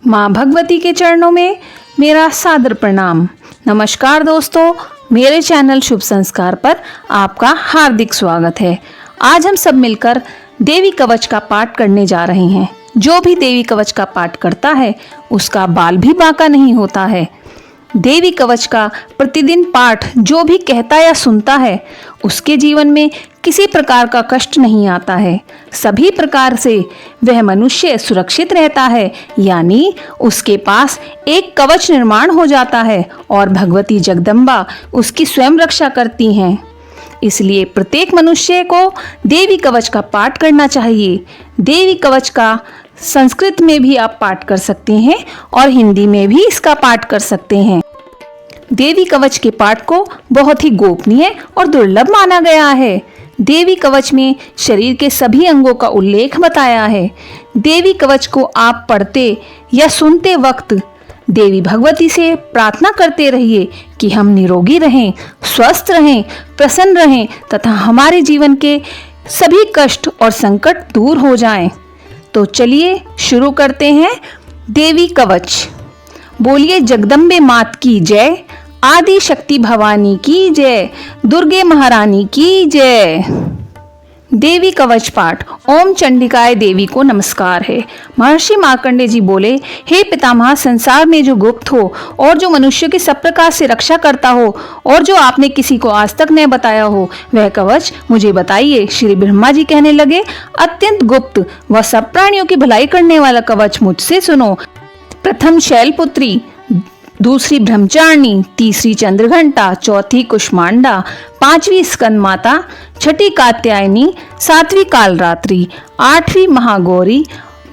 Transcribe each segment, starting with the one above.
माँ भगवती के चरणों में मेरा सादर प्रणाम। नमस्कार दोस्तों, मेरे चैनल शुभ संस्कार पर आपका हार्दिक स्वागत है। आज हम सब मिलकर देवी कवच का पाठ करने जा रहे हैं। जो भी देवी कवच का पाठ करता है उसका बाल भी बांका नहीं होता है। देवी कवच का प्रतिदिन पाठ जो भी कहता या सुनता है उसके जीवन में किसी प्रकार का कष्ट नहीं आता है। सभी प्रकार से वह मनुष्य सुरक्षित रहता है, यानी उसके पास एक कवच निर्माण हो जाता है और भगवती जगदम्बा उसकी स्वयं रक्षा करती हैं। इसलिए प्रत्येक मनुष्य को देवी कवच का पाठ करना चाहिए। देवी कवच का संस्कृत में भी आप पाठ कर सकते हैं और हिंदी में भी इसका पाठ कर सकते हैं। देवी कवच के पाठ को बहुत ही गोपनीय और दुर्लभ माना गया है। देवी कवच में शरीर के सभी अंगों का उल्लेख बताया है। देवी कवच को आप पढ़ते या सुनते वक्त देवी भगवती से प्रार्थना करते रहिए कि हम निरोगी रहें, स्वस्थ रहें, प्रसन्न रहें तथा हमारे जीवन के सभी कष्ट और संकट दूर हो जाएं। तो चलिए शुरू करते हैं देवी कवच। बोलिए जगदम्बे मात की जय, आदि शक्ति भवानी की जय, दुर्गे महारानी की जय। देवी कवच पाठ। ओम चंडिकाय देवी को नमस्कार है। महर्षि मार्कंडे जी बोले, हे पितामह, संसार में जो गुप्त हो और जो मनुष्य की सब प्रकार से रक्षा करता हो और जो आपने किसी को आज तक न बताया हो वह कवच मुझे बताइए। श्री ब्रह्मा जी कहने लगे, अत्यंत गुप्त व सब प्राणियों की भलाई करने वाला कवच मुझसे सुनो। प्रथम शैलपुत्री, दूसरी ब्रह्मचारिणी, तीसरी चंद्रघंटा, चौथी कुष्मांडा, पांचवी स्कंद माता, छठी कात्यायनी, सातवीं कालरात्रि, आठवीं महागौरी,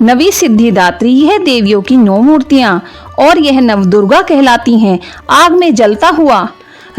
नवी सिद्धिदात्री। यह देवियों की 9 मूर्तियां और यह नवदुर्गा कहलाती हैं। आग में जलता हुआ,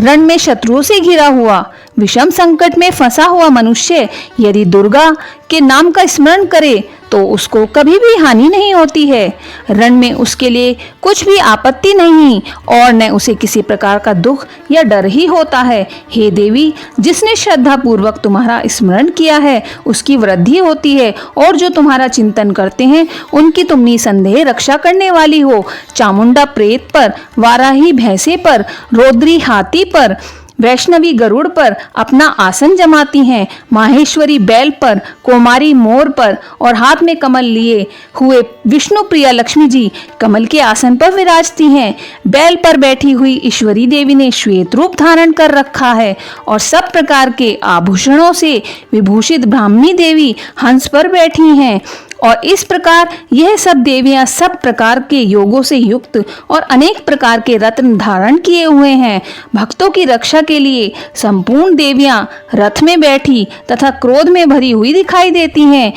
रण में शत्रुओं से घिरा हुआ, विषम संकट में फंसा हुआ मनुष्य यदि दुर्गा के नाम का स्मरण करे तो उसको कभी भी हानि नहीं होती है। रण में उसके लिए कुछ भी आपत्ति नहीं और न उसे किसी प्रकार का दुख या डर ही होता है। हे देवी, जिसने श्रद्धा पूर्वक तुम्हारा स्मरण किया है उसकी वृद्धि होती है और जो तुम्हारा चिंतन करते हैं उनकी तुम निसंदेह रक्षा करने वाली हो। चामुंडा प्रेत पर, वाराही भैंसे पर, रौद्री हाथी पर, वैष्णवी गरुड़ पर अपना आसन जमाती हैं। माहेश्वरी बैल पर, कोमारी मोर पर और हाथ में कमल लिए हुए विष्णु प्रिया लक्ष्मी जी कमल के आसन पर विराजती हैं। बैल पर बैठी हुई ईश्वरी देवी ने श्वेत रूप धारण कर रखा है और सब प्रकार के आभूषणों से विभूषित ब्राह्मणी देवी हंस पर बैठी हैं। और इस प्रकार यह सब देवियां सब प्रकार के योगों से युक्त और अनेक प्रकार के रत्न धारण किए हुए हैं। भक्तों की रक्षा के लिए संपूर्ण देवियां रथ में बैठी तथा क्रोध में भरी हुई दिखाई देती हैं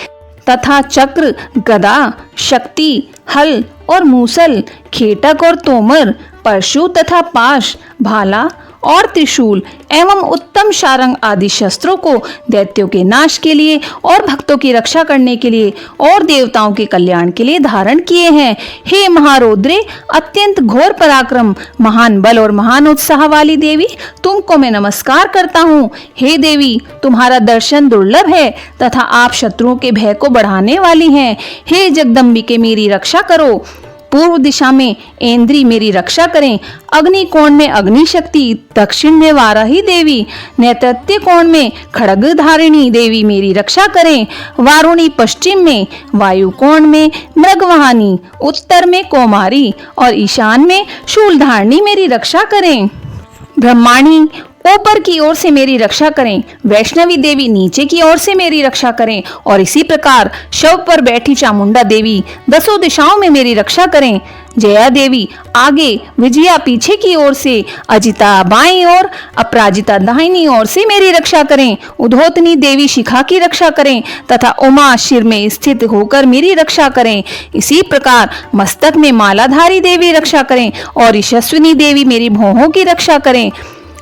तथा चक्र, गदा, शक्ति, हल और मूसल, खेटक और तोमर, परशु तथा पाश, भाला और त्रिशूल एवं उत्तम शारंग आदि शस्त्रों को दैत्यों के नाश के लिए और भक्तों की रक्षा करने के लिए और देवताओं के कल्याण के लिए धारण किए हैं। हे महारौद्रे, अत्यंत घोर पराक्रम, महान बल और महान उत्साह वाली देवी, तुमको मैं नमस्कार करता हूँ। हे देवी, तुम्हारा दर्शन दुर्लभ है तथा आप शत्रुओं के भय को बढ़ाने वाली हैं। हे जगदम्बिके, मेरी रक्षा करो। पूर्व दिशा में ऐन्द्री मेरी रक्षा करें। अग्नि कोण में अग्नि शक्ति, दक्षिण में वाराही देवी, नैऋत्य कोण में खड्ग धारिणी देवी मेरी रक्षा करें। वारुणी पश्चिम में, वायु कोण में मृगवाहिनी, उत्तर में कौमारी और ईशान में शूलधारिणी मेरी रक्षा करें। ब्रह्माणी ऊपर की ओर से मेरी रक्षा करें। वैष्णवी देवी नीचे की ओर से मेरी रक्षा करें और इसी प्रकार शव पर बैठी चामुंडा देवी 10 दिशाओं में मेरी रक्षा करें। जया देवी आगे, विजया पीछे की ओर से, अजिता बाईं ओर, अपराजिता दाहिनी ओर से मेरी रक्षा करें। उद्योतनी देवी शिखा की रक्षा करें तथा उमा शिर में स्थित होकर मेरी रक्षा करें। इसी प्रकार मस्तक में मालाधारी देवी रक्षा करें और यशस्विनी देवी मेरी भौहों की रक्षा करें।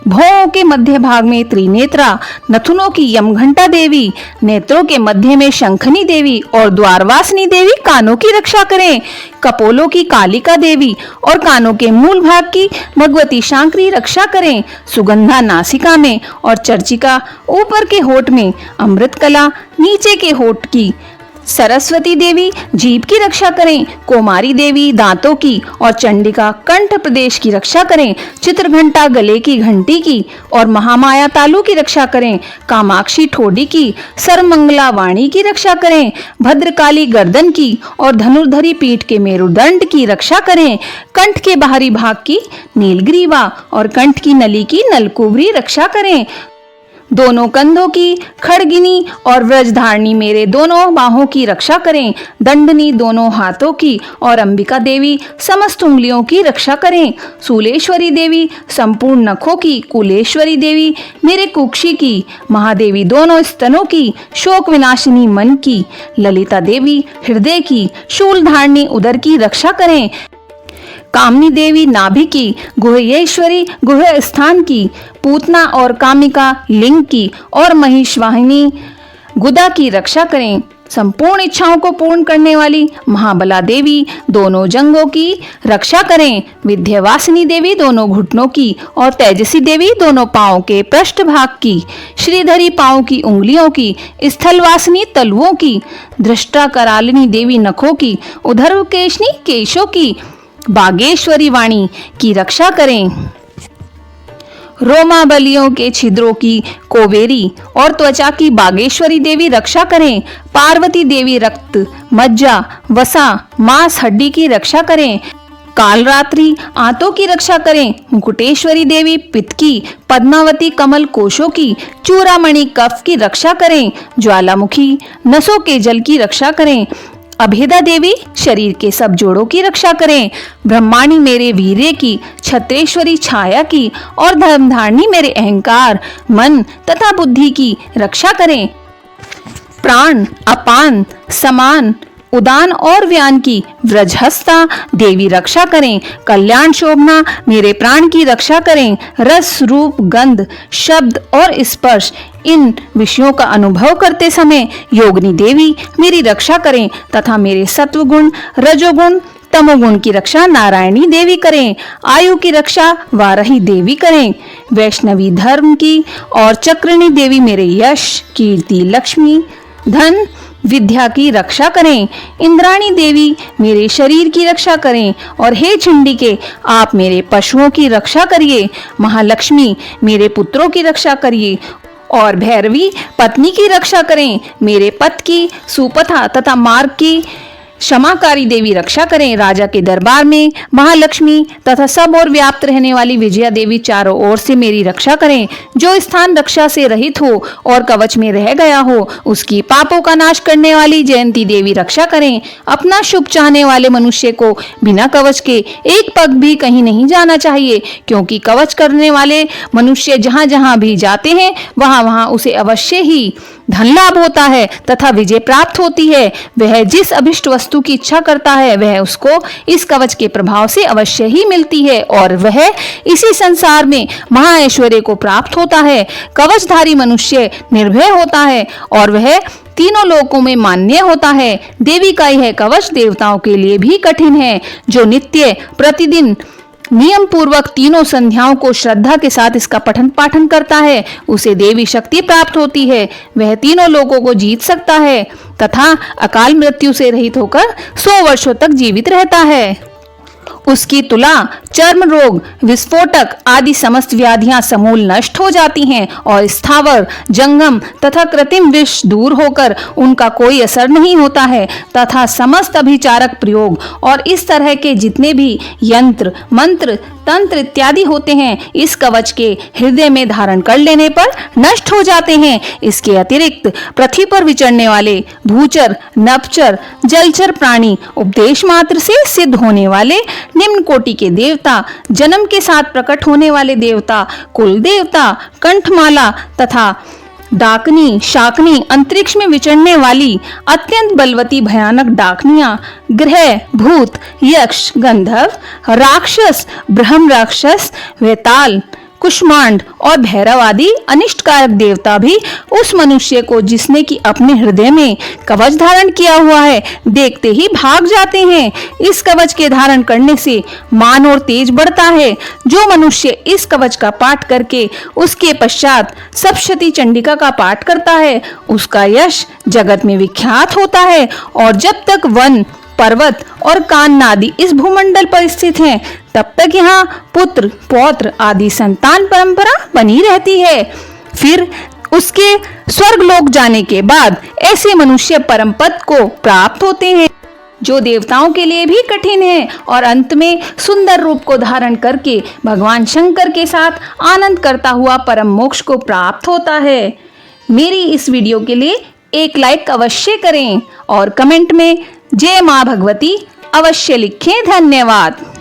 भौहों के मध्य भाग में त्रिनेत्रा, नथुनों की यमघंटा देवी, नेत्रों के मध्य में शंखनी देवी और द्वारवासिनी देवी कानों की रक्षा करें। कपोलों की कालिका देवी और कानों के मूल भाग की भगवती शांकरी रक्षा करें। सुगंधा नासिका में और चर्चिका ऊपर के होठ में, अमृत कला नीचे के होठ की, सरस्वती देवी जीभ की रक्षा करें, कुमारी देवी दांतों की और चंडिका कंठ प्रदेश की रक्षा करें, चित्रघंटा गले की घंटी की और महामाया तालु की रक्षा करें, कामाक्षी ठोडी की, सर्वमंगला वाणी की रक्षा करें, भद्रकाली गर्दन की और धनुर्धरी पीठ के मेरुदंड की रक्षा करें, कंठ के बाहरी भाग की नीलग्रीवा और कंठ की नली की नलकुबरी रक्षा करें, दोनों कंधों की खड़गिनी और व्रजधारणी मेरे दोनों बाहों की रक्षा करें, दंडनी दोनों हाथों की और अंबिका देवी समस्त उंगलियों की रक्षा करें, शूलेश्वरी देवी संपूर्ण नखों की, कुलेश्वरी देवी मेरे कुक्षी की, महादेवी दोनों स्तनों की, शोक विनाशिनी मन की, ललिता देवी हृदय की, शूलधारणी उदर की रक्षा करें, कामनी देवी नाभि की, गुह्येश्वरी गुह्य स्थान की, पूतना और कामिका लिंग की और महिषवाहिनी गुदा की रक्षा करें, संपूर्ण इच्छाओं को पूर्ण करने वाली महाबला देवी दोनों जंगों की रक्षा करें, विद्यावासिनी देवी दोनों घुटनों की और तेजसी देवी दोनों पांवों के पृष्ठ भाग की, श्रीधरी पांवों की उंगलियों की, स्थलवासिनी तलुओं की, धृष्टा करालिनी देवी नखों की, उधर्वकेशनी केशों की, बागेश्वरी वाणी की रक्षा करें, रोमाबलियों के छिद्रों की कोवेरी और त्वचा की बागेश्वरी देवी रक्षा करें, पार्वती देवी रक्त मज्जा वसा मांस हड्डी की रक्षा करें, कालरात्रि आंतों की रक्षा करें, मुकुटेश्वरी देवी पित्त की, पद्मावती कमल कोशों की, चूड़ामणि कफ की रक्षा करें, ज्वालामुखी नसों के जल की रक्षा करें, अभेदा देवी शरीर के सब जोड़ों की रक्षा करें, ब्रह्माणी मेरे वीर्य की, छत्रेश्वरी छाया की और धर्मधारिणी मेरे अहंकार मन तथा बुद्धि की रक्षा करें, प्राण अपान समान उदान और व्यान की व्रजहस्ता देवी रक्षा करें, कल्याण शोभना मेरे प्राण की रक्षा करें, रस रूप गंध शब्द और स्पर्श इन विषयों का अनुभव करते समय योगिनी देवी मेरी रक्षा करें तथा मेरे सत्वगुण रजोगुण तमोगुण की रक्षा नारायणी देवी करें, आयु की रक्षा वाराही देवी करें, वैष्णवी धर्म की और चक्रणी देवी मेरे यश कीर्ति लक्ष्मी धन विद्या की रक्षा करें, इंद्राणी देवी मेरे शरीर की रक्षा करें और हे चंडिके आप मेरे पशुओं की रक्षा करिए, महालक्ष्मी मेरे पुत्रों की रक्षा करिए और भैरवी पत्नी की रक्षा करें, मेरे पति की सुपथा तथा मार्ग की क्षमाकारी देवी रक्षा करें, राजा के दरबार में महालक्ष्मी तथा सब और व्याप्त रहने वाली विजया देवी चारों ओर से मेरी रक्षा करें, जो स्थान रक्षा से रहित हो और कवच में रह गया हो उसकी पापों का नाश करने वाली जयंती देवी रक्षा करें, अपना शुभ चाहने वाले मनुष्य को बिना कवच के एक पग भी कहीं नहीं जाना चाहिए, क्योंकि कवच करने वाले मनुष्य जहां जहां भी जाते हैं वहां वहां उसे अवश्य ही धन लाभ होता है तथा विजय प्राप्त होती है, वह जिस अभिष्ट वस्तु की इच्छा करता है वह उसको इस कवच के प्रभाव से अवश्य ही मिलती है और वह इसी संसार में महाऐश्वर्य को प्राप्त होता है। कवचधारी मनुष्य निर्भय होता है और वह तीनों लोकों में मान्य होता है। देवी का यह कवच देवताओं के लिए भी कठिन है, जो नित्य प्रतिदिन नियम पूर्वक तीनों संध्याओं को श्रद्धा के साथ इसका पठन पाठन करता है उसे देवी शक्ति प्राप्त होती है, वह तीनों लोगों को जीत सकता है तथा अकाल मृत्यु से रहित होकर 100 वर्षों तक जीवित रहता है। उसकी तुला चर्म रोग विस्फोटक आदि समस्त व्याधियां समूल नष्ट हो जाती हैं और स्थावर जंगम तथा कृत्रिम विष दूर होकर उनका कोई असर नहीं होता है तथा समस्त अभिचारक प्रयोग और इस तरह के जितने भी यंत्र मंत्र तंत्र इत्यादि होते हैं इस कवच के हृदय में धारण कर लेने पर नष्ट हो जाते हैं। इसके अतिरिक्त पृथ्वी पर विचरने वाले भूचर नभचर जलचर प्राणी उपदेश मात्र से सिद्ध होने वाले निम्न कोटि के देवता जन्म के साथ प्रकट होने वाले देवता कुल देवता कंठमाला तथा डाकनी शाकनी अंतरिक्ष में विचरने वाली अत्यंत बलवती भयानक डाकनियां ग्रह भूत यक्ष गंधर्व राक्षस ब्रह्म राक्षस वेताल कुष्मांड और भैरव आदि अनिष्टकारक देवता भी उस मनुष्य को, जिसने कि अपने हृदय में कवच धारण किया हुआ है, देखते ही भाग जाते हैं। इस कवच के धारण करने से मान और तेज बढ़ता है। जो मनुष्य इस कवच का पाठ करके उसके पश्चात सप्तशती चंडिका का पाठ करता है, उसका यश जगत में विख्यात होता है। और जब तक वन, पर्वत और कानन आदि इस भूमंडल पर स्थित हैं, तब तक यहाँ पुत्र, पौत्र आदि संतान परंपरा बनी रहती है। फिर उसके स्वर्गलोक जाने के बाद ऐसे मनुष्य परम पद को प्राप्त होते हैं, जो देवताओं के लिए भी कठिन है, और अंत में सुंदर रूप को धारण करके भगवान शंकर के साथ आनंद करता हुआ परम मोक्ष को प्राप्त होता है। मेरी इस वीडियो के लिए एक लाइक अवश्य करें और कमेंट में जय मां भगवती अवश्य लिखें। धन्यवाद।